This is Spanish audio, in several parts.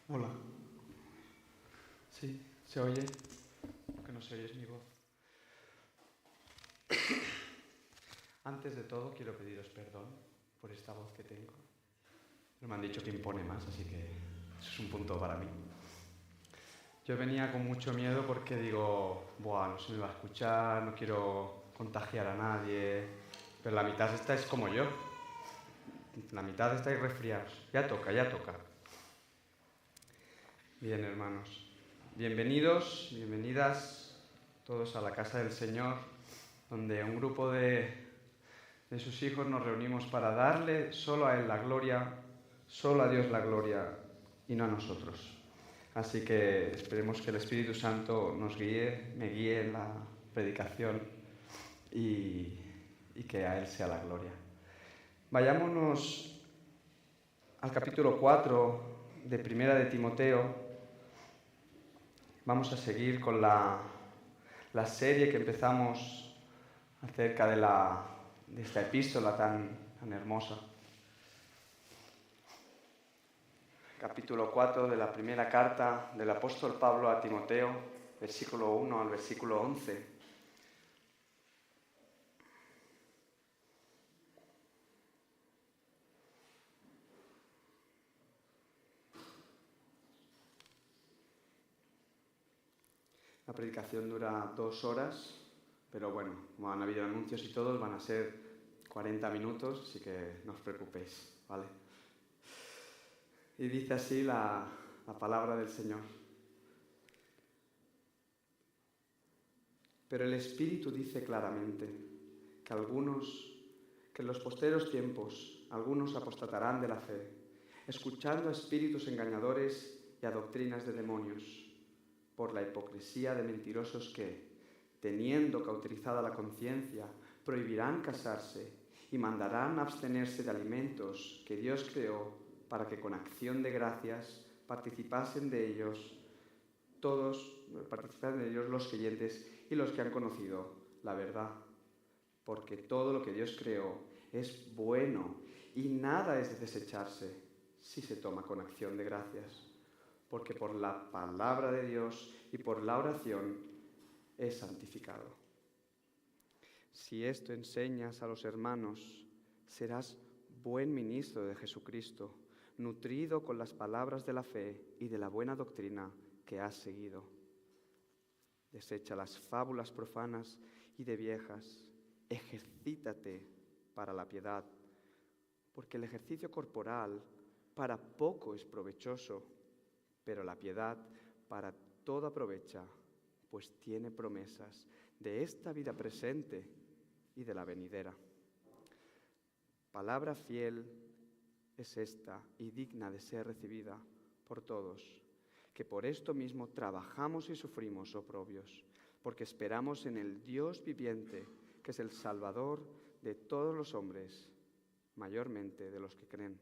Hola. Sí, ¿se oye? Lo que no se oye es mi voz. Antes de todo quiero pediros perdón por esta voz que tengo. Pero me han dicho que impone más, así que eso es un punto para mí. Yo venía con mucho miedo porque digo, no se me va a escuchar, no quiero contagiar a nadie. Pero la mitad estáis como yo. La mitad estáis resfriados. Ya toca, ya toca. Bien, hermanos. Bienvenidos, bienvenidas todos a la casa del Señor, donde un grupo de sus hijos nos reunimos para darle solo a Él la gloria, solo a Dios la gloria y no a nosotros. Así que esperemos que el Espíritu Santo nos guíe, me guíe en la predicación y que a Él sea la gloria. Vayámonos al capítulo 4 de Primera de Timoteo. Vamos a seguir con la serie que empezamos acerca de esta epístola tan hermosa. Capítulo 4 de la primera carta del apóstol Pablo a Timoteo, versículo 1 al versículo 11. La predicación dura 2 horas, pero bueno, como han habido anuncios y todos, van a ser 40 minutos, así que no os preocupéis, ¿vale? Y dice así la palabra del Señor. Pero el Espíritu dice claramente que en los posteros tiempos, algunos apostatarán de la fe, escuchando a espíritus engañadores y a doctrinas de demonios, por la hipocresía de mentirosos que, teniendo cauterizada la conciencia, prohibirán casarse y mandarán abstenerse de alimentos que Dios creó para que con acción de gracias participasen de ellos los creyentes y los que han conocido la verdad. Porque todo lo que Dios creó es bueno y nada es de desecharse si se toma con acción de gracias. Porque por la palabra de Dios y por la oración es santificado. Si esto enseñas a los hermanos, serás buen ministro de Jesucristo, nutrido con las palabras de la fe y de la buena doctrina que has seguido. Desecha las fábulas profanas y de viejas, ejercítate para la piedad, porque el ejercicio corporal para poco es provechoso, pero la piedad para todo aprovecha, pues tiene promesas de esta vida presente y de la venidera. Palabra fiel es esta y digna de ser recibida por todos, que por esto mismo trabajamos y sufrimos oprobios, porque esperamos en el Dios viviente, que es el Salvador de todos los hombres, mayormente de los que creen.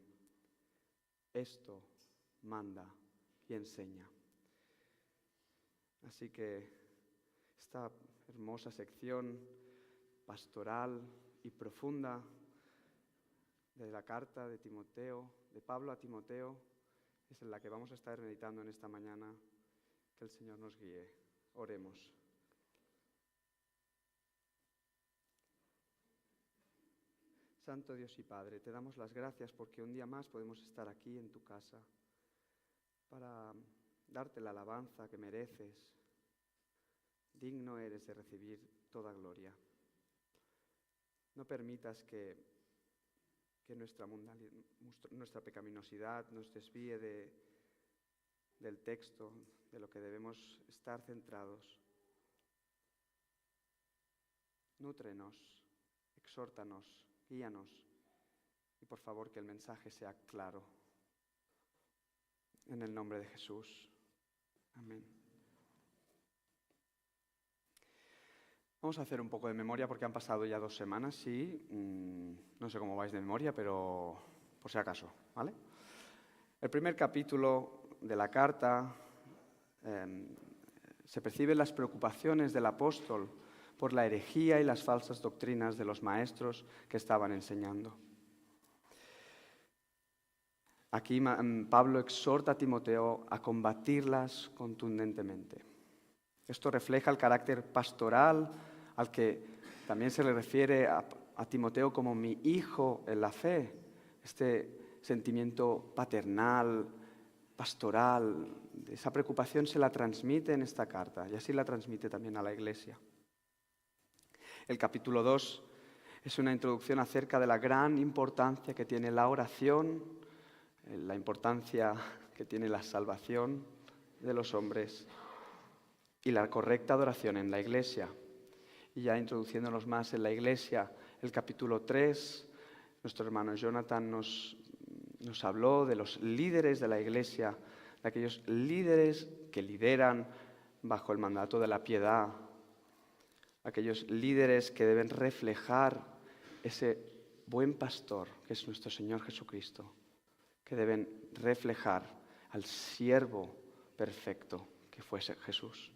Esto manda y enseña. Así que esta hermosa sección pastoral y profunda de la carta de Timoteo, de Pablo a Timoteo, es en la que vamos a estar meditando en esta mañana. Que el Señor nos guíe. Oremos. Santo Dios y Padre, te damos las gracias porque un día más podemos estar aquí en tu casa para darte la alabanza que mereces. Digno eres de recibir toda gloria. No permitas que nuestra pecaminosidad nos desvíe del texto, de lo que debemos estar centrados. Nútrenos, exhórtanos, guíanos y por favor que el mensaje sea claro. En el nombre de Jesús. Amén. Vamos a hacer un poco de memoria porque han pasado ya 2 semanas, sí. No sé cómo vais de memoria, pero por si acaso, ¿vale? El primer capítulo de la carta se perciben las preocupaciones del apóstol por la herejía y las falsas doctrinas de los maestros que estaban enseñando. Aquí Pablo exhorta a Timoteo a combatirlas contundentemente. Esto refleja el carácter pastoral al que también se le refiere a Timoteo como mi hijo en la fe. Este sentimiento paternal, pastoral, esa preocupación se la transmite en esta carta y así la transmite también a la iglesia. El capítulo 2 es una introducción acerca de la gran importancia que tiene la oración, la importancia que tiene la salvación de los hombres y la correcta adoración en la iglesia. Y ya introduciéndonos más en la iglesia, el capítulo 3, nuestro hermano Jonathan nos habló de los líderes de la iglesia, de aquellos líderes que lideran bajo el mandato de la piedad, aquellos líderes que deben reflejar ese buen pastor que es nuestro Señor Jesucristo, que deben reflejar al siervo perfecto que fue Jesús.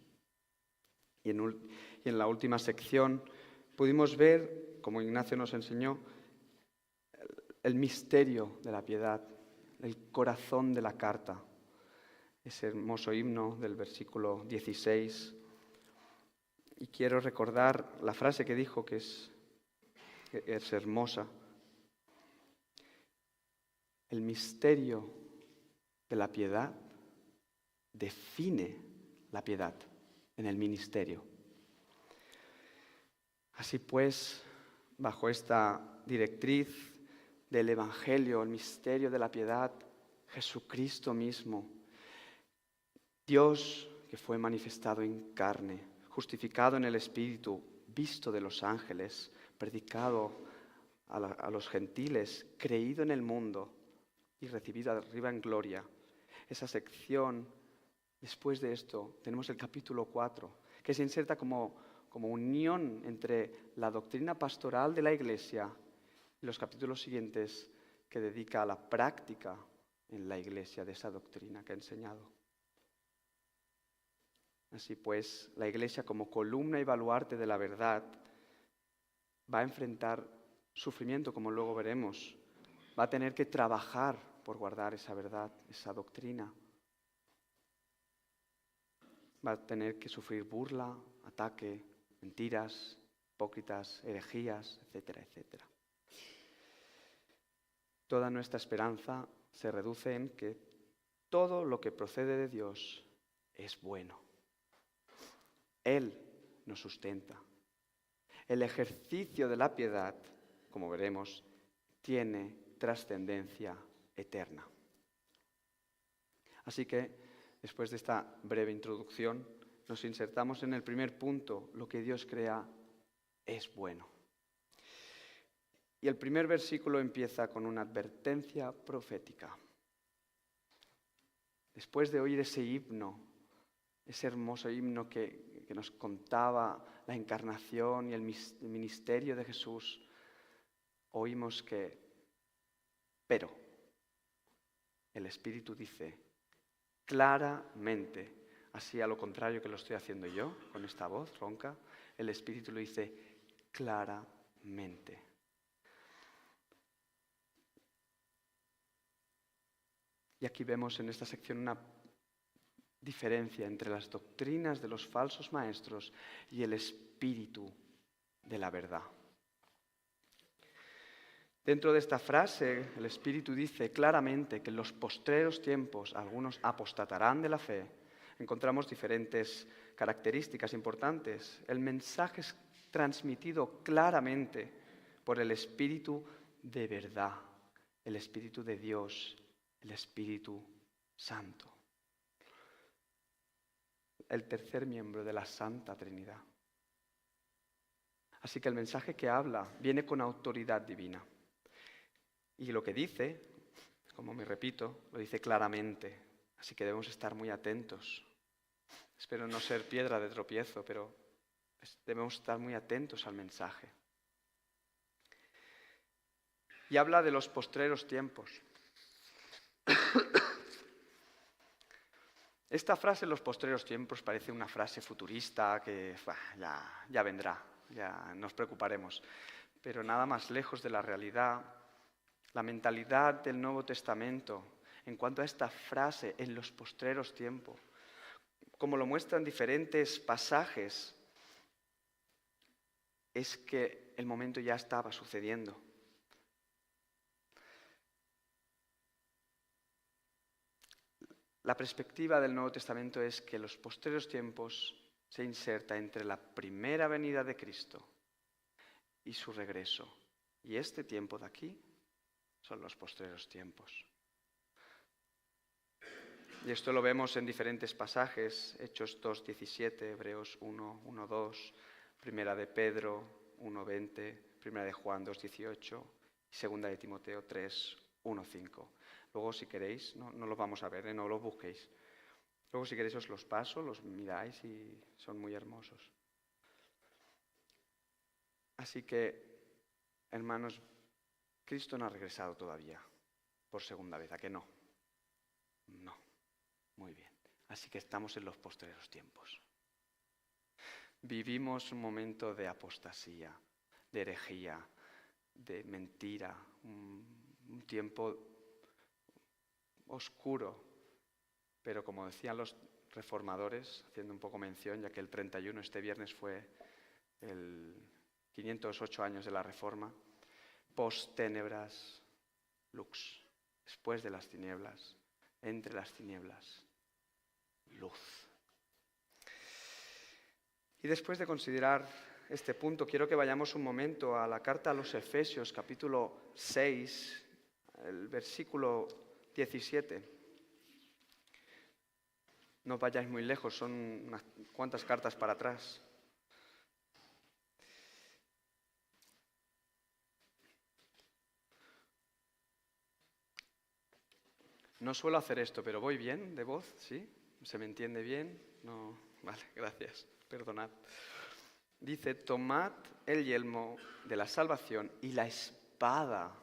Y en la última sección pudimos ver, como Ignacio nos enseñó, el misterio de la piedad, el corazón de la carta, ese hermoso himno del versículo 16. Y quiero recordar la frase que dijo que es hermosa. El misterio de la piedad define la piedad en el ministerio. Así pues, bajo esta directriz del Evangelio, el misterio de la piedad, Jesucristo mismo, Dios que fue manifestado en carne, justificado en el Espíritu, visto de los ángeles, predicado a los gentiles, creído en el mundo y recibido arriba en gloria. Esa sección, después de esto, tenemos el capítulo 4, que se inserta como unión entre la doctrina pastoral de la Iglesia y los capítulos siguientes que dedica a la práctica en la Iglesia de esa doctrina que ha enseñado. Así pues, la Iglesia como columna y baluarte de la verdad va a enfrentar sufrimiento, como luego veremos. Va a tener que trabajar por guardar esa verdad, esa doctrina. Va a tener que sufrir burla, ataque, mentiras, hipócritas, herejías, etcétera, etcétera. Toda nuestra esperanza se reduce en que todo lo que procede de Dios es bueno. Él nos sustenta. El ejercicio de la piedad, como veremos, tiene trascendencia eterna. Así que, después de esta breve introducción, nos insertamos en el primer punto. Lo que Dios crea es bueno. Y el primer versículo empieza con una advertencia profética. Después de oír ese himno, ese hermoso himno que nos contaba la encarnación y el ministerio de Jesús, oímos que, pero, el Espíritu dice claramente, así a lo contrario que lo estoy haciendo yo, con esta voz ronca, el Espíritu lo dice claramente. Y aquí vemos en esta sección una diferencia entre las doctrinas de los falsos maestros y el espíritu de la verdad. Dentro de esta frase, el Espíritu dice claramente que en los postreros tiempos algunos apostatarán de la fe. Encontramos diferentes características importantes. El mensaje es transmitido claramente por el Espíritu de verdad, el Espíritu de Dios, el Espíritu Santo. El tercer miembro de la Santa Trinidad. Así que el mensaje que habla viene con autoridad divina. Y lo que dice, como me repito, lo dice claramente. Así que debemos estar muy atentos. Espero no ser piedra de tropiezo, pero debemos estar muy atentos al mensaje. Y habla de los postreros tiempos. Esta frase, en los postreros tiempos, parece una frase futurista que ya vendrá, ya nos preocuparemos. Pero nada más lejos de la realidad, la mentalidad del Nuevo Testamento en cuanto a esta frase, en los postreros tiempos, como lo muestran diferentes pasajes, es que el momento ya estaba sucediendo. La perspectiva del Nuevo Testamento es que los postreros tiempos se inserta entre la primera venida de Cristo y su regreso. Y este tiempo de aquí son los postreros tiempos. Y esto lo vemos en diferentes pasajes, Hechos 2:17, Hebreos 1:1-2, Primera de Pedro 1:20, Primera de Juan 2:18 y Segunda de Timoteo 3:1-5. Luego, si queréis, no los vamos a ver, no los busquéis. Luego, si queréis, os los paso, los miráis y son muy hermosos. Así que, hermanos, Cristo no ha regresado todavía por segunda vez, ¿a qué no? No. Muy bien. Así que estamos en los postreros tiempos. Vivimos un momento de apostasía, de herejía, de mentira, un tiempo oscuro, pero como decían los reformadores, haciendo un poco mención, ya que el 31 este viernes fue el 508 años de la Reforma, post tenebras lux, después de las tinieblas, entre las tinieblas, luz. Y después de considerar este punto, quiero que vayamos un momento a la carta a los Efesios, capítulo 6, el versículo 17. No vayáis muy lejos, son unas cuantas cartas para atrás. No suelo hacer esto, pero voy bien de voz, ¿sí? ¿Se me entiende bien? No, vale, gracias, perdonad. Dice, tomad el yelmo de la salvación y la espada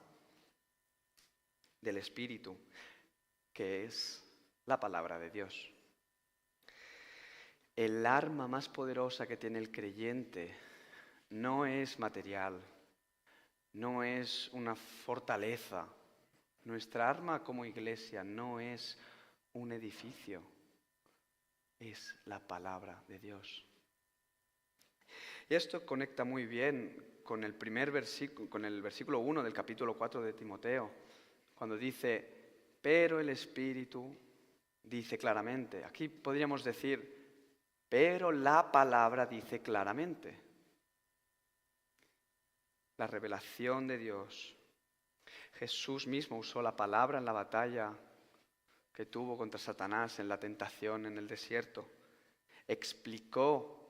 del Espíritu, que es la palabra de Dios. El arma más poderosa que tiene el creyente no es material, no es una fortaleza. Nuestra arma como iglesia no es un edificio, es la palabra de Dios. Y esto conecta muy bien con el primer versículo, con el versículo 1 del capítulo 4 de Timoteo, cuando dice, pero el Espíritu dice claramente. Aquí podríamos decir, pero la palabra dice claramente. La revelación de Dios. Jesús mismo usó la palabra en la batalla que tuvo contra Satanás en la tentación en el desierto. Explicó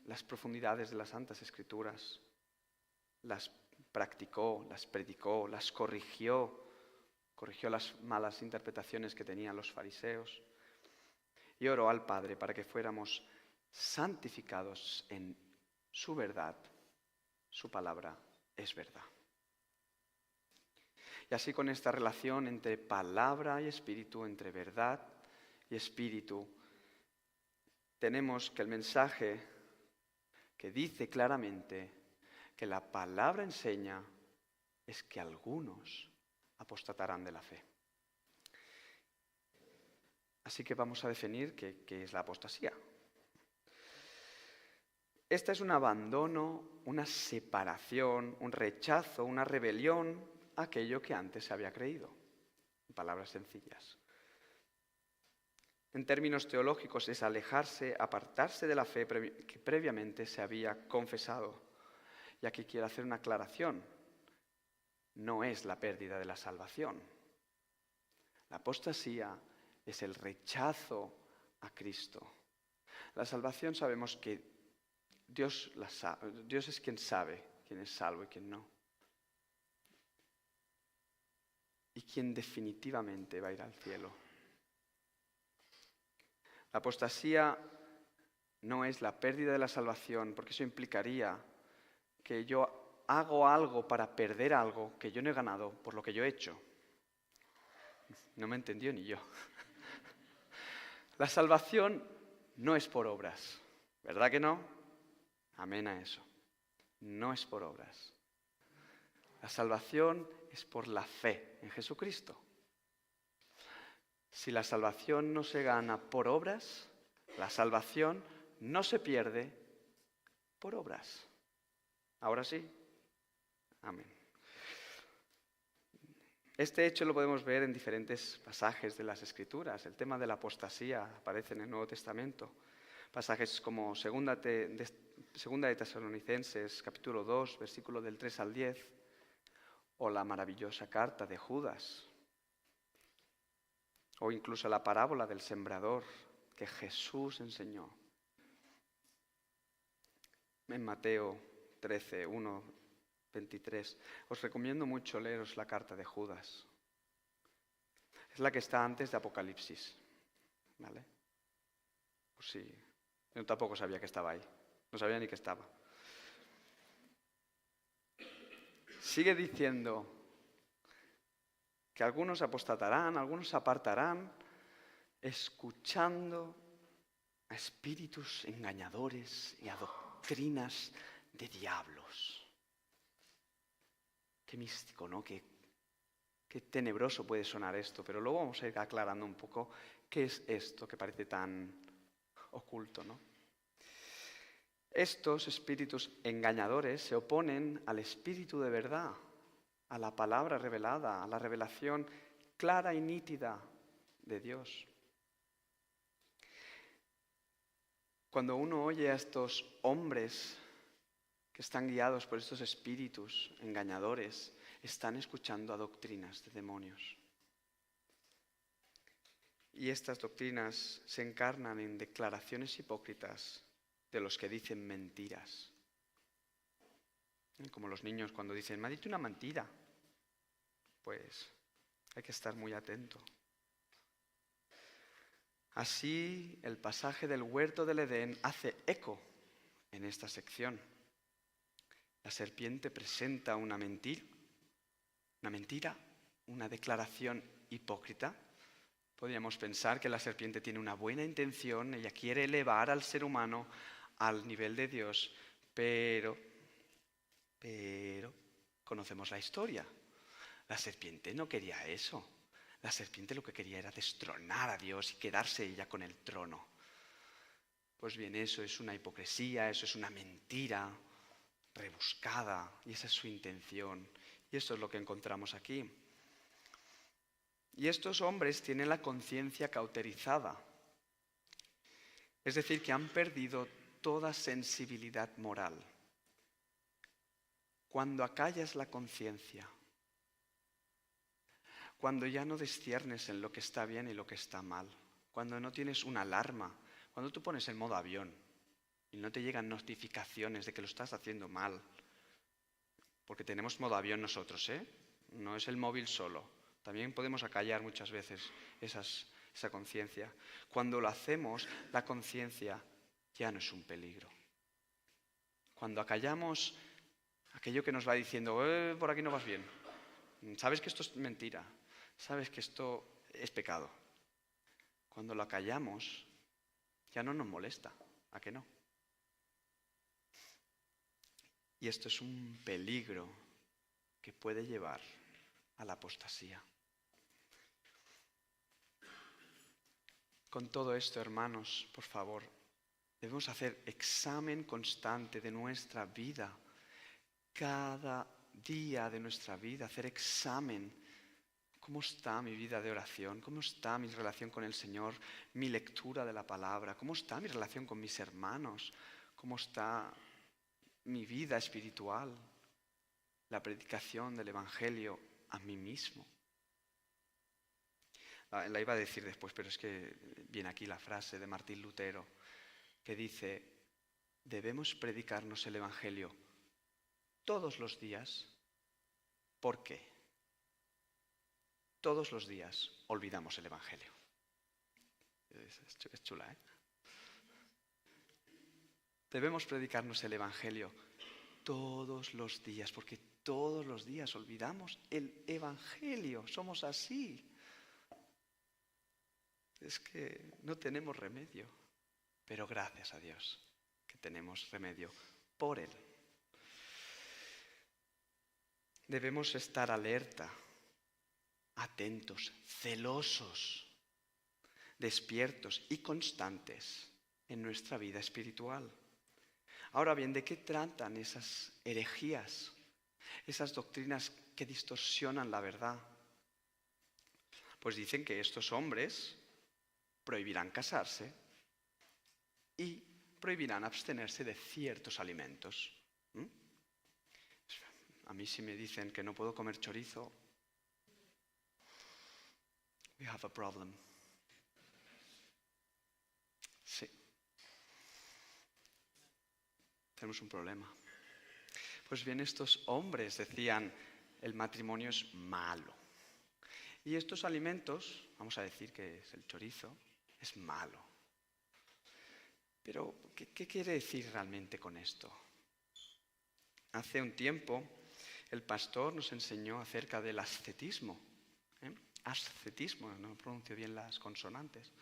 las profundidades de las Santas Escrituras. Las practicó, las predicó, las corrigió las malas interpretaciones que tenían los fariseos. Y oró al Padre para que fuéramos santificados en su verdad. Su palabra es verdad. Y así con esta relación entre palabra y espíritu, entre verdad y espíritu, tenemos que el mensaje que dice claramente que la palabra enseña es que algunos apostatarán de la fe. Así que vamos a definir qué es la apostasía. Esta es un abandono, una separación, un rechazo, una rebelión a aquello que antes se había creído. En palabras sencillas. En términos teológicos es alejarse, apartarse de la fe que previamente se había confesado. Y aquí quiero hacer una aclaración. No es la pérdida de la salvación. La apostasía es el rechazo a Cristo. La salvación sabemos que Dios es quien sabe quién es salvo y quién no. Y quien definitivamente va a ir al cielo. La apostasía no es la pérdida de la salvación, porque eso implicaría que yo hago algo para perder algo que yo no he ganado por lo que yo he hecho. No me entendió ni yo. La salvación no es por obras, ¿verdad que no? Amén a eso. No es por obras. La salvación es por la fe en Jesucristo. Si la salvación no se gana por obras, la salvación no se pierde por obras. Ahora sí. Amén. Este hecho lo podemos ver en diferentes pasajes de las Escrituras. El tema de la apostasía aparece en el Nuevo Testamento. Pasajes como Segunda de Tesalonicenses, capítulo 2, versículo del 3 al 10, o la maravillosa carta de Judas, o incluso la parábola del sembrador que Jesús enseñó. En Mateo 13, 1, 23. Os recomiendo mucho leeros la carta de Judas. Es la que está antes de Apocalipsis. ¿Vale? Pues sí, yo tampoco sabía que estaba ahí. No sabía ni que estaba. Sigue diciendo que algunos apostatarán, algunos se apartarán, escuchando a espíritus engañadores y a doctrinas de diablos. Qué místico, ¿no? Qué tenebroso puede sonar esto, pero luego vamos a ir aclarando un poco qué es esto que parece tan oculto, ¿no? Estos espíritus engañadores se oponen al espíritu de verdad, a la palabra revelada, a la revelación clara y nítida de Dios. Cuando uno oye a estos hombres que están guiados por estos espíritus engañadores, están escuchando a doctrinas de demonios. Y estas doctrinas se encarnan en declaraciones hipócritas de los que dicen mentiras. Como los niños cuando dicen, me ha dicho una mentira. Pues hay que estar muy atento. Así, el pasaje del huerto del Edén hace eco en esta sección. La serpiente presenta una mentira, una declaración hipócrita. Podríamos pensar que la serpiente tiene una buena intención, ella quiere elevar al ser humano al nivel de Dios, pero conocemos la historia. La serpiente no quería eso. La serpiente lo que quería era destronar a Dios y quedarse ella con el trono. Pues bien, eso es una hipocresía, eso es una mentira rebuscada, y esa es su intención. Y esto es lo que encontramos aquí. Y estos hombres tienen la conciencia cauterizada, es decir, que han perdido toda sensibilidad moral. Cuando acallas la conciencia, cuando ya no disciernes en lo que está bien y lo que está mal, cuando no tienes una alarma, cuando tú pones en modo avión y no te llegan notificaciones de que lo estás haciendo mal, porque tenemos modo avión nosotros, no es el móvil solo. También podemos acallar muchas veces esa conciencia. Cuando lo hacemos, la conciencia ya no es un peligro. Cuando acallamos aquello que nos va diciendo, por aquí no vas bien, sabes que esto es mentira, sabes que esto es pecado. Cuando lo acallamos, ya no nos molesta, ¿a qué no? Y esto es un peligro que puede llevar a la apostasía. Con todo esto, hermanos, por favor, debemos hacer examen constante de nuestra vida. Cada día de nuestra vida, hacer examen. ¿Cómo está mi vida de oración? ¿Cómo está mi relación con el Señor? Mi lectura de la palabra. ¿Cómo está mi relación con mis hermanos? ¿Cómo está mi vida espiritual? La predicación del Evangelio a mí mismo. La iba a decir después, pero es que viene aquí la frase de Martín Lutero que dice, debemos predicarnos el Evangelio todos los días. ¿Por qué? Todos los días olvidamos el Evangelio. Es chula, ¿eh? Debemos predicarnos el Evangelio todos los días, porque todos los días olvidamos el Evangelio. Somos así. Es que no tenemos remedio, pero gracias a Dios que tenemos remedio por Él. Debemos estar alerta, atentos, celosos despiertos y constantes en nuestra vida espiritual. Ahora bien, ¿de qué tratan esas herejías, esas doctrinas que distorsionan la verdad? Pues dicen que estos hombres prohibirán casarse y prohibirán abstenerse de ciertos alimentos. A mí si me dicen que no puedo comer chorizo, we have a problem. Sí. Tenemos un problema. Pues bien, estos hombres decían, el matrimonio es malo. Y estos alimentos, vamos a decir que es el chorizo, es malo. Pero, ¿qué quiere decir realmente con esto? Hace un tiempo, el pastor nos enseñó acerca del ascetismo. Ascetismo, no pronuncio bien las consonantes,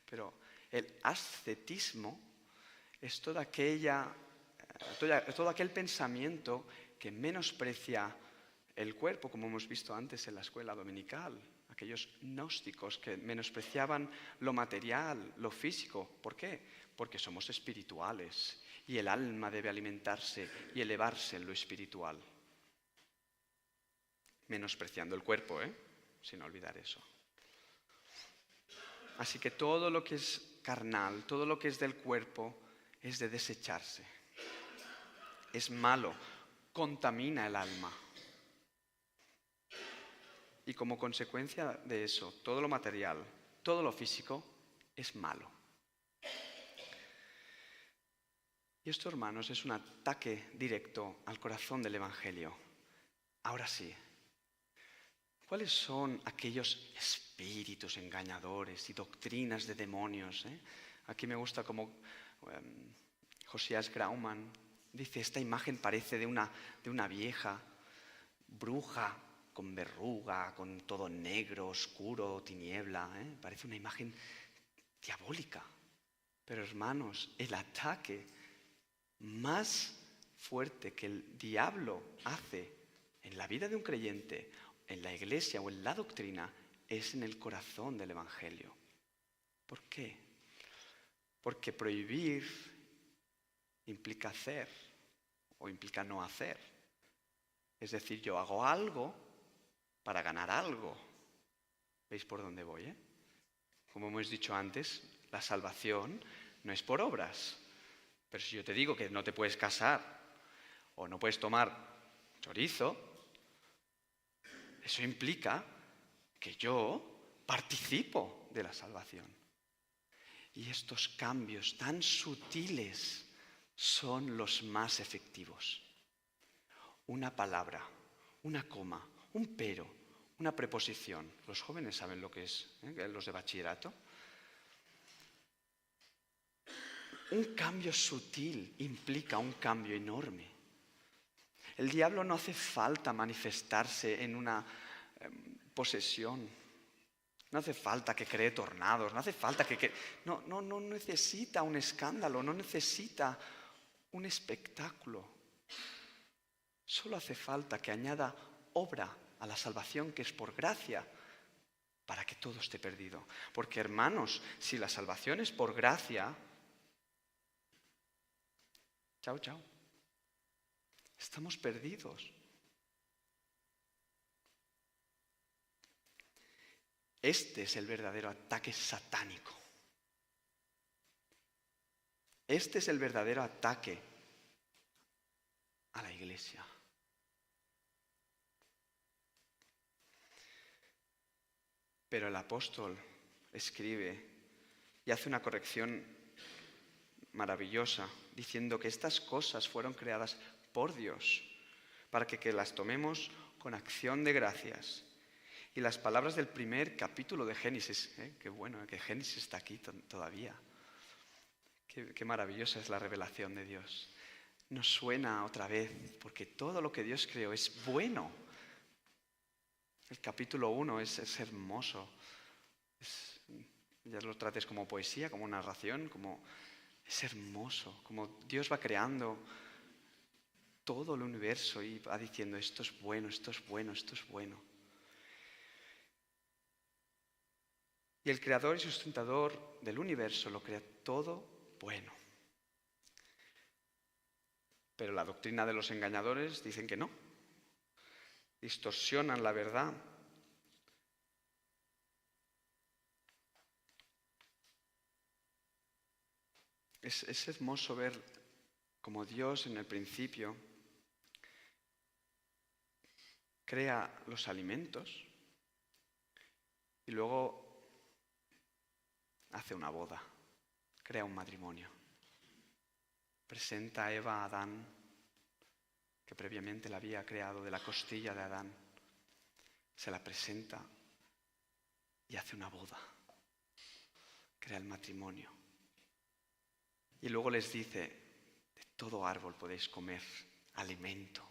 pero el ascetismo es todo aquel pensamiento que menosprecia el cuerpo, como hemos visto antes en la escuela dominical. Aquellos gnósticos que menospreciaban lo material, lo físico. ¿Por qué? Porque somos espirituales y el alma debe alimentarse y elevarse en lo espiritual. Menospreciando el cuerpo, sin olvidar eso. Así que todo lo que es carnal, todo lo que es del cuerpo, es de desecharse. Es malo, contamina el alma. Y como consecuencia de eso, todo lo material, todo lo físico, es malo. Y esto, hermanos, es un ataque directo al corazón del Evangelio. Ahora sí, ¿cuáles son aquellos espíritus engañadores y doctrinas de demonios? Aquí me gusta como Josias Grauman dice, esta imagen parece de una vieja bruja con verruga, con todo negro, oscuro, tiniebla. Parece una imagen diabólica. Pero hermanos, el ataque más fuerte que el diablo hace en la vida de un creyente, en la iglesia o en la doctrina, es en el corazón del Evangelio. ¿Por qué? Porque prohibir implica hacer o implica no hacer. Es decir, yo hago algo para ganar algo. ¿Veis por dónde voy? Como hemos dicho antes, la salvación no es por obras. Pero si yo te digo que no te puedes casar o no puedes tomar chorizo, eso implica que yo participo de la salvación. Y estos cambios tan sutiles son los más efectivos. Una palabra, una coma, un pero, una preposición. Los jóvenes saben lo que es, los de bachillerato. Un cambio sutil implica un cambio enorme. El diablo no hace falta manifestarse en una posesión. No hace falta que cree tornados, no hace falta no necesita un escándalo, no necesita un espectáculo. Solo hace falta que añada obra a la salvación que es por gracia para que todo esté perdido. Porque, hermanos, si la salvación es por gracia, chao, chao. Estamos perdidos. Este es el verdadero ataque satánico. Este es el verdadero ataque a la iglesia. Pero el apóstol escribe y hace una corrección maravillosa, diciendo que estas cosas fueron creadas por Dios, para que las tomemos con acción de gracias. Y las palabras del primer capítulo de Génesis, qué bueno que Génesis está aquí todavía. Qué maravillosa es la revelación de Dios. Nos suena otra vez, porque todo lo que Dios creó es bueno. El capítulo 1 es hermoso. Ya lo trates como poesía, como narración, es hermoso. Como Dios va creando todo el universo y va diciendo esto es bueno, esto es bueno, esto es bueno. Y el creador y sustentador del universo lo crea todo bueno. Pero la doctrina de los engañadores dicen que no. Distorsionan la verdad. Es hermoso ver cómo Dios en el principio crea los alimentos y luego hace una boda, crea un matrimonio. Presenta a Eva a Adán, que previamente la había creado de la costilla de Adán. Se la presenta y hace una boda. Crea el matrimonio. Y luego les dice, de todo árbol podéis comer alimento.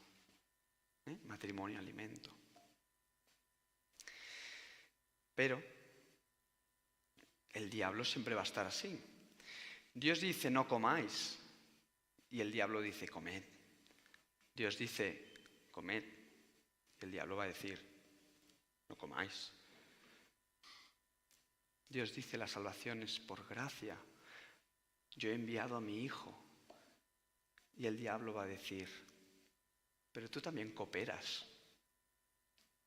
Matrimonio, alimento. Pero el diablo siempre va a estar así. Dios dice, no comáis. Y el diablo dice, comed. Dios dice, comed. Y el diablo va a decir, no comáis. Dios dice, la salvación es por gracia. Yo he enviado a mi Hijo. Y el diablo va a decir, pero tú también cooperas.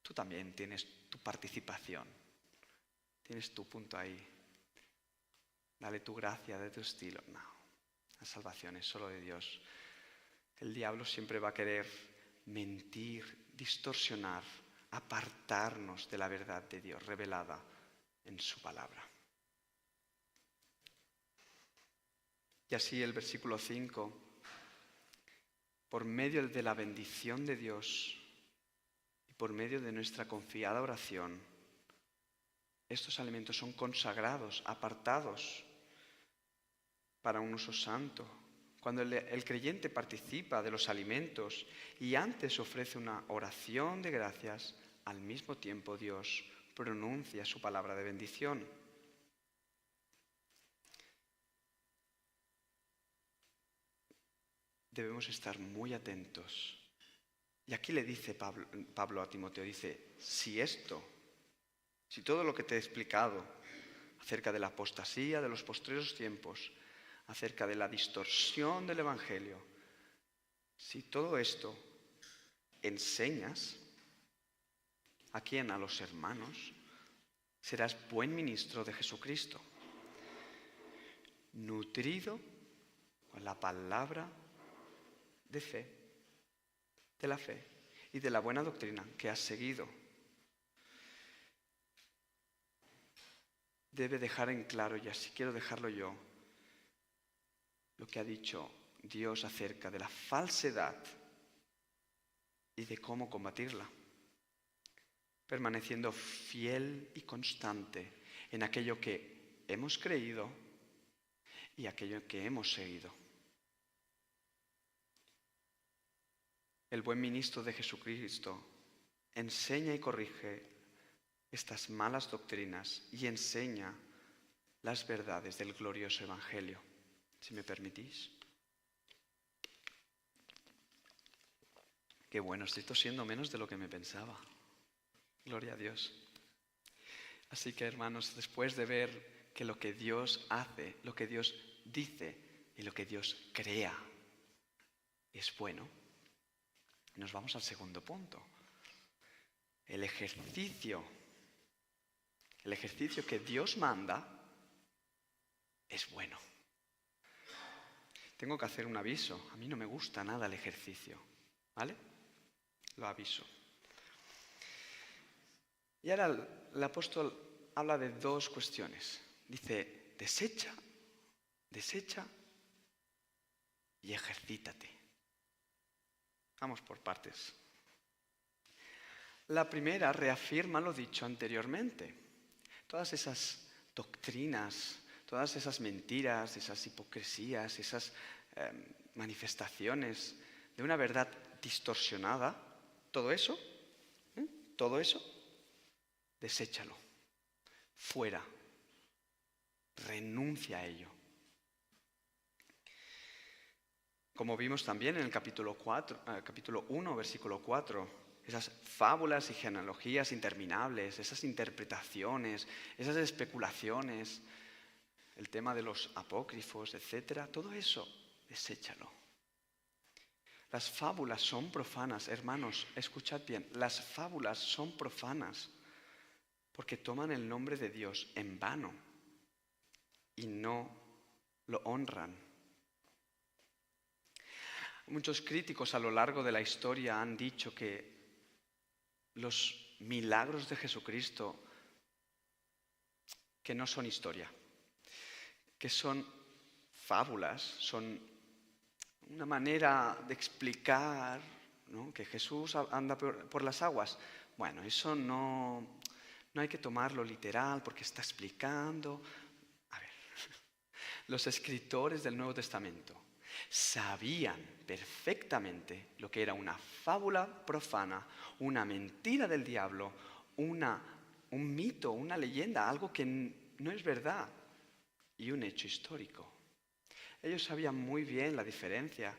Tú también tienes tu participación. Tienes tu punto ahí. Dale tu gracia, de tu estilo. No, la salvación es solo de Dios. El diablo siempre va a querer mentir, distorsionar, apartarnos de la verdad de Dios revelada en su palabra. Y así el versículo 5, por medio de la bendición de Dios y por medio de nuestra confiada oración, estos alimentos son consagrados, apartados para un uso santo. Cuando el creyente participa de los alimentos y antes ofrece una oración de gracias, al mismo tiempo Dios pronuncia su palabra de bendición. Debemos estar muy atentos. Y aquí le dice Pablo a Timoteo, dice, si todo lo que te he explicado acerca de la apostasía de los postreros tiempos, acerca de la distorsión del Evangelio, si todo esto enseñas, ¿a quién? A los hermanos, serás buen ministro de Jesucristo, nutrido con la palabra de fe, de la fe y de la buena doctrina que has seguido. Debe dejar en claro, y así quiero dejarlo yo, lo que ha dicho Dios acerca de la falsedad y de cómo combatirla, permaneciendo fiel y constante en aquello que hemos creído y aquello que hemos seguido. El buen ministro de Jesucristo enseña y corrige estas malas doctrinas y enseña las verdades del glorioso Evangelio. Si me permitís. Qué bueno, estoy tosiendo menos de lo que me pensaba. Gloria a Dios. Así que, hermanos, después de ver que lo que Dios hace, lo que Dios dice y lo que Dios crea es bueno, nos vamos al segundo punto. El ejercicio que Dios manda es bueno. Tengo que hacer un aviso. A mí no me gusta nada el ejercicio, ¿vale? Lo aviso. Y ahora el apóstol habla de dos cuestiones. Dice, desecha y ejercítate. Vamos por partes. La primera reafirma lo dicho anteriormente. Todas esas doctrinas, todas esas mentiras, esas hipocresías, esas manifestaciones de una verdad distorsionada, todo eso, deséchalo, fuera, renuncia a ello. Como vimos también en el capítulo 1, versículo 4, esas fábulas y genealogías interminables, esas interpretaciones, esas especulaciones, el tema de los apócrifos, etc., todo eso, deséchalo. Las fábulas son profanas, hermanos, escuchad bien, las fábulas son profanas porque toman el nombre de Dios en vano y no lo honran. Muchos críticos a lo largo de la historia han dicho que los milagros de Jesucristo que no son historia, que son fábulas, son una manera de explicar, ¿no?, que Jesús anda por las aguas. Bueno, eso no hay que tomarlo literal porque está explicando. A ver, los escritores del Nuevo Testamento sabían perfectamente lo que era una fábula profana, una mentira del diablo, un mito, una leyenda, algo que no es verdad, y un hecho histórico. Ellos sabían muy bien la diferencia.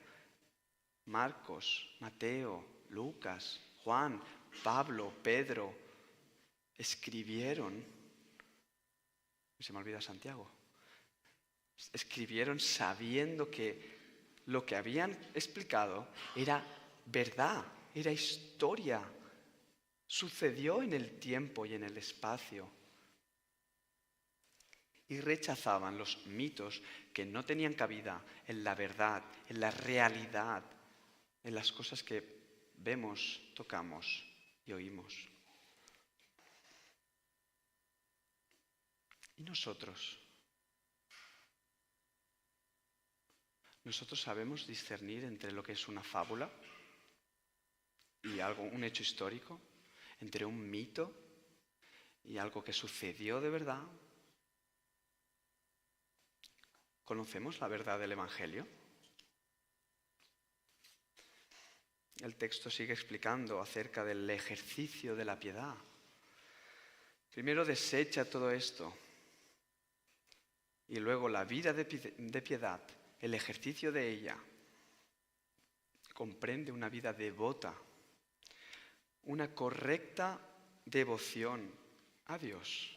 Marcos, Mateo, Lucas, Juan, Pablo, Pedro, escribieron, se me olvida Santiago, escribieron sabiendo que lo que habían explicado era verdad, era historia, sucedió en el tiempo y en el espacio. Y rechazaban los mitos que no tenían cabida en la verdad, en la realidad, en las cosas que vemos, tocamos y oímos. ¿Y nosotros? ¿Nosotros sabemos discernir entre lo que es una fábula y un hecho histórico? ¿Entre un mito y algo que sucedió de verdad? ¿Conocemos la verdad del Evangelio? El texto sigue explicando acerca del ejercicio de la piedad. Primero desecha todo esto y luego la vida de piedad, el ejercicio de ella, comprende una vida devota, una correcta devoción a Dios.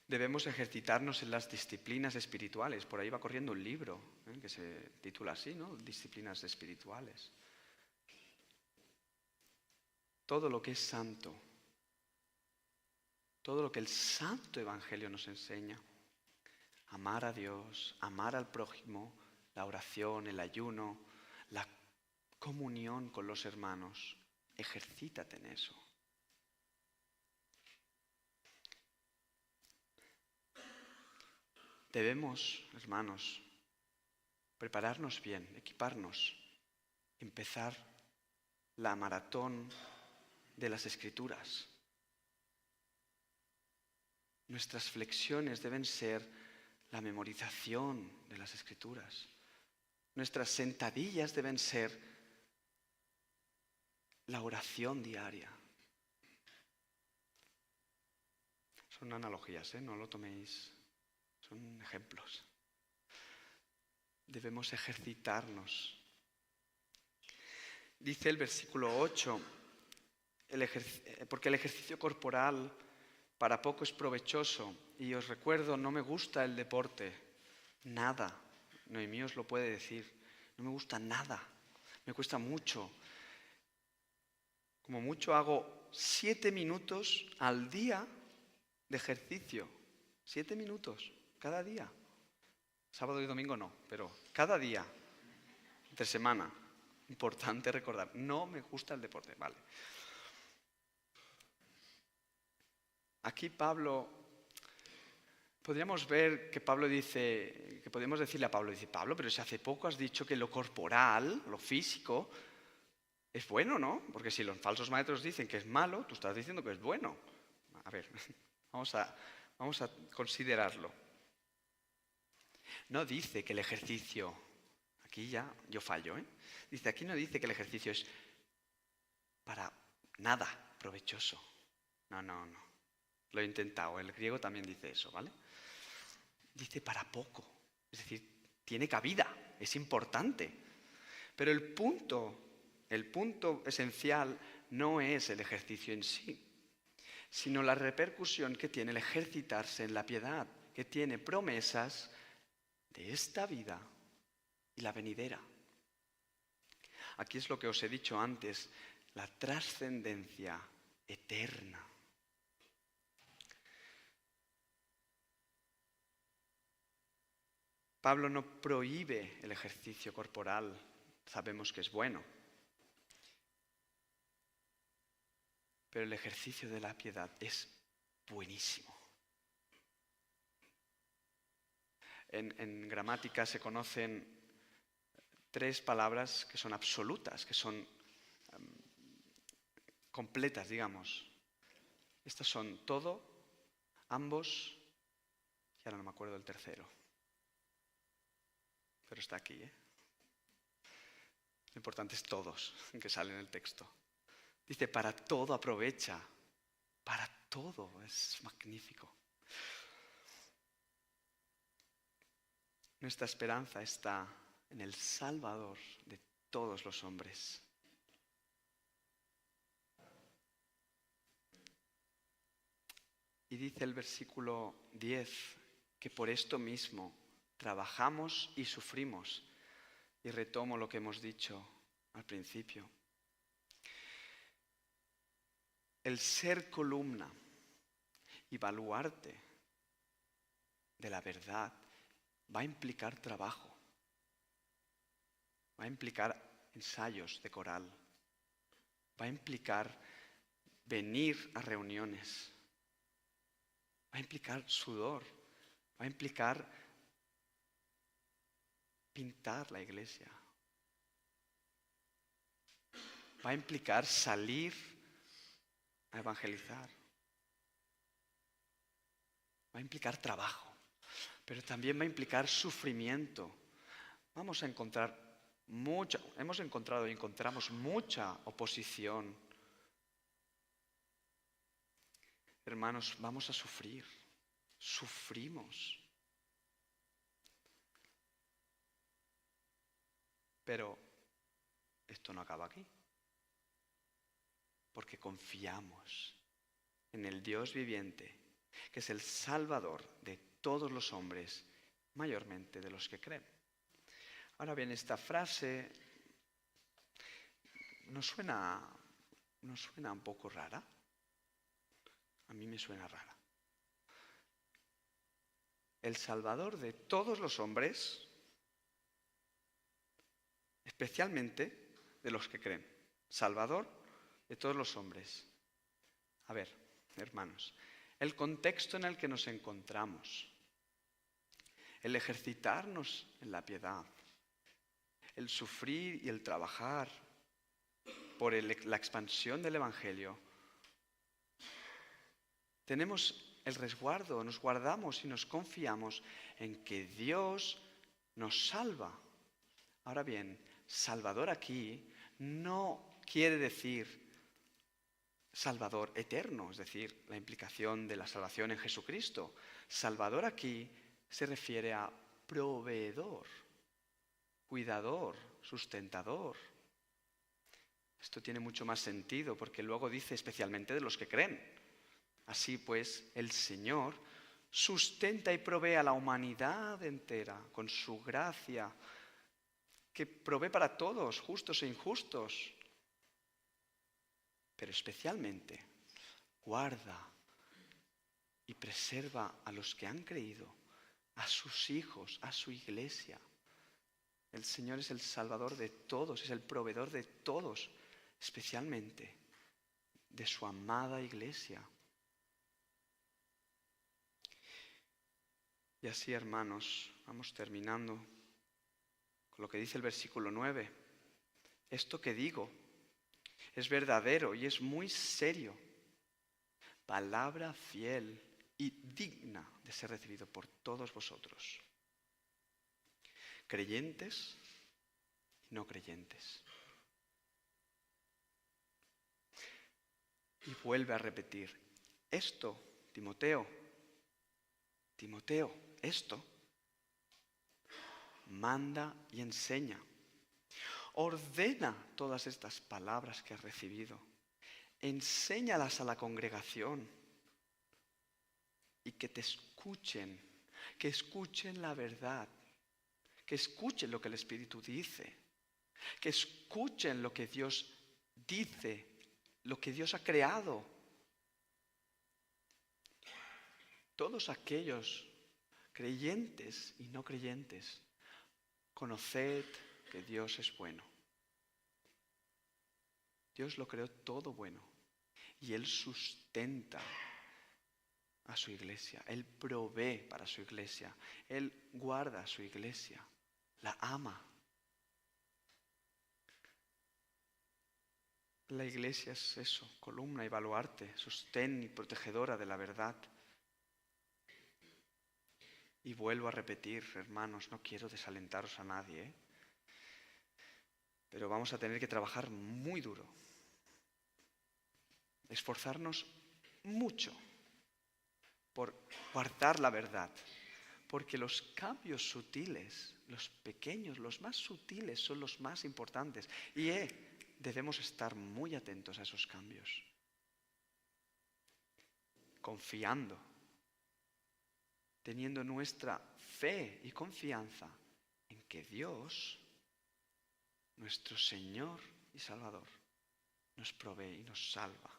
Debemos ejercitarnos en las disciplinas espirituales. Por ahí va corriendo un libro que se titula así, ¿no? Disciplinas espirituales. Todo lo que es santo, todo lo que el Santo Evangelio nos enseña. Amar a Dios, amar al prójimo, la oración, el ayuno, la comunión con los hermanos. Ejercítate en eso. Debemos, hermanos, prepararnos bien, equiparnos, empezar la maratón de las Escrituras. Nuestras flexiones deben ser la memorización de las Escrituras. Nuestras sentadillas deben ser la oración diaria. Son analogías, no lo toméis. Son ejemplos. Debemos ejercitarnos. Dice el versículo 8, porque el ejercicio corporal para poco es provechoso. Y os recuerdo, no me gusta el deporte, nada. Noemí os lo puede decir, no me gusta nada, me cuesta mucho. Como mucho hago 7 minutos al día de ejercicio, 7 minutos. Cada día. Sábado y domingo no, pero cada día, entre semana. Importante recordar, no me gusta el deporte, vale. Aquí podríamos ver que podemos decirle a Pablo, dice, Pablo, pero si hace poco has dicho que lo corporal, lo físico, es bueno, ¿no? Porque si los falsos maestros dicen que es malo, tú estás diciendo que es bueno. A ver, vamos a considerarlo. No dice que el ejercicio, aquí ya yo fallo, dice, aquí no dice que el ejercicio es para nada provechoso. No. Lo he intentado, el griego también dice eso, ¿vale? Dice para poco, es decir, tiene cabida, es importante. Pero el punto el punto esencial no es el ejercicio en sí, sino la repercusión que tiene el ejercitarse en la piedad, que tiene promesas de esta vida y la venidera. Aquí es lo que os he dicho antes, la trascendencia eterna. Pablo no prohíbe el ejercicio corporal, sabemos que es bueno. Pero el ejercicio de la piedad es buenísimo. En gramática se conocen 3 palabras que son absolutas, que son completas, digamos. Estas son todo, ambos, y ahora no me acuerdo del tercero. Pero está aquí, ¿eh? Lo importante es todos, que sale en el texto. Dice, para todo aprovecha. Para todo, es magnífico. Nuestra esperanza está en el Salvador de todos los hombres. Y dice el versículo 10 que por esto mismo trabajamos y sufrimos. Y retomo lo que hemos dicho al principio. El ser columna y baluarte de la verdad va a implicar trabajo, va a implicar ensayos de coral, va a implicar venir a reuniones, va a implicar sudor, va a implicar pintar la iglesia, va a implicar salir a evangelizar, va a implicar trabajo, pero también va a implicar sufrimiento. Vamos a encontrar hemos encontrado y encontramos mucha oposición. Hermanos, vamos a sufrir, sufrimos. Pero esto no acaba aquí, porque confiamos en el Dios viviente, que es el Salvador de todos los hombres, mayormente de los que creen. Ahora bien, esta frase ¿nos suena un poco rara? A mí me suena rara. El Salvador de todos los hombres, especialmente de los que creen. Salvador de todos los hombres. A ver, hermanos, el contexto en el que nos encontramos, el ejercitarnos en la piedad, el sufrir y el trabajar por la expansión del Evangelio, tenemos el resguardo, nos guardamos y nos confiamos en que Dios nos salva. Ahora bien, Salvador aquí no quiere decir Salvador eterno, es decir, la implicación de la salvación en Jesucristo. Salvador aquí se refiere a proveedor, cuidador, sustentador. Esto tiene mucho más sentido porque luego dice especialmente de los que creen. Así pues, el Señor sustenta y provee a la humanidad entera con su gracia, que provee para todos, justos e injustos, pero especialmente guarda y preserva a los que han creído, a sus hijos, a su iglesia. El Señor es el Salvador de todos, es el proveedor de todos, especialmente de su amada iglesia. Y así, hermanos, vamos terminando con lo que dice el versículo 9. Esto que digo es verdadero y es muy serio. Palabra fiel y digna de ser recibido por todos vosotros. Creyentes y no creyentes. Y vuelve a repetir, esto, Timoteo, esto, manda y enseña. Ordena todas estas palabras que has recibido. Enséñalas a la congregación y que te escuchen, que escuchen la verdad, que escuchen lo que el Espíritu dice, que escuchen lo que Dios dice, lo que Dios ha creado. Todos aquellos creyentes y no creyentes, conoced que Dios es bueno. Dios lo creó todo bueno y Él sustenta a su iglesia. Él provee para su iglesia. Él guarda a su iglesia. La ama. La iglesia es eso, columna y baluarte, sostén y protegedora de la verdad. Y vuelvo a repetir, hermanos, no quiero desalentaros a nadie, pero vamos a tener que trabajar muy duro. Esforzarnos mucho por guardar la verdad, porque los cambios sutiles, los pequeños, los más sutiles son los más importantes y debemos estar muy atentos a esos cambios, confiando, teniendo nuestra fe y confianza en que Dios, nuestro Señor y Salvador, nos provee y nos salva.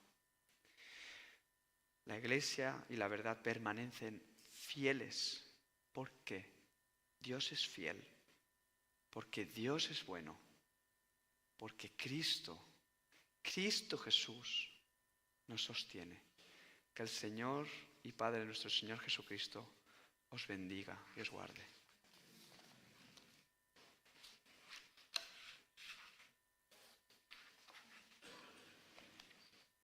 La iglesia y la verdad permanecen fieles porque Dios es fiel, porque Dios es bueno, porque Cristo Jesús nos sostiene. Que el Señor y Padre de nuestro Señor Jesucristo os bendiga y os guarde.